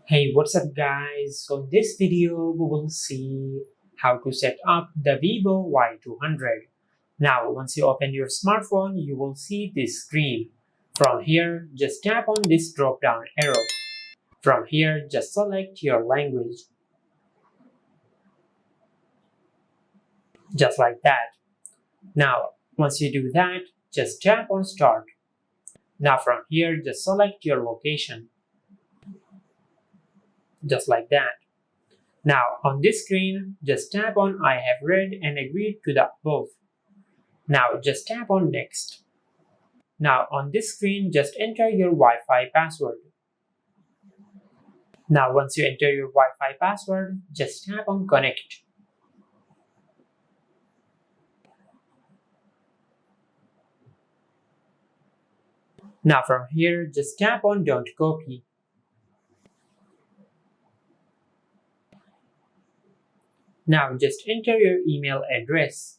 Hey, what's up guys? So in this video we will see how to set up the Vivo Y200. Now once you open your smartphone you will see this screen. From here just tap on this drop down arrow. From here just select your language. Just like that. Now once you do that just tap on start. Now from here just select your location. Just like that. Now on this screen, just tap on I have read and agreed to the above. Now just tap on next. Now on this screen, just enter your Wi-Fi password. Now once you enter your Wi-Fi password, just tap on connect. Now from here, just tap on don't copy. Now just enter your email address.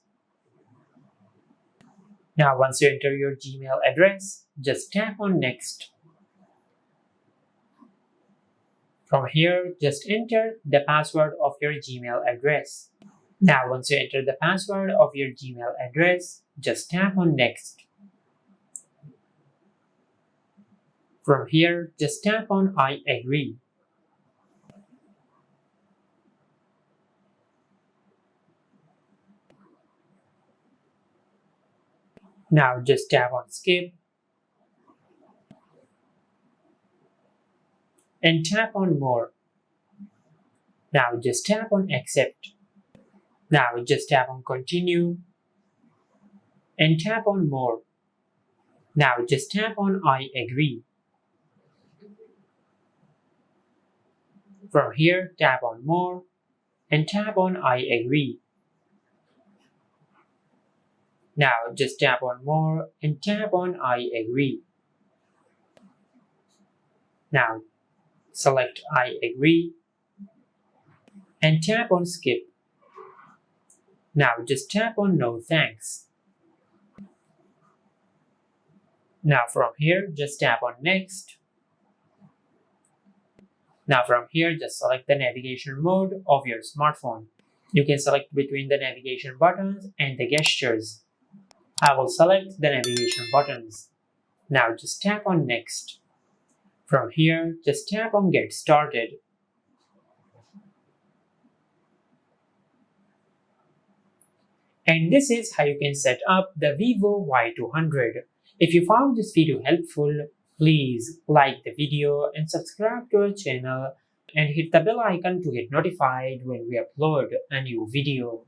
Now once you enter your Gmail address, just tap on next. From here, just enter the password of your Gmail address. Now once you enter the password of your Gmail address, just tap on next. From here, just tap on I agree. Now just tap on skip and tap on more. Now just tap on accept. Now just tap on continue and tap on more. Now just tap on I agree. From here, tap on more and tap on I agree. Now just tap on more and tap on I agree. Now select I agree and tap on skip. Now just tap on no thanks. Now from here just tap on next. Now from here just select the navigation mode of your smartphone. You can select between the navigation buttons and the gestures. I will select the navigation buttons. Now just tap on next. From here just tap on get started. And this is how you can set up the Vivo Y200. If you found this video helpful, please like the video and subscribe to our channel and hit the bell icon to get notified when we upload a new video.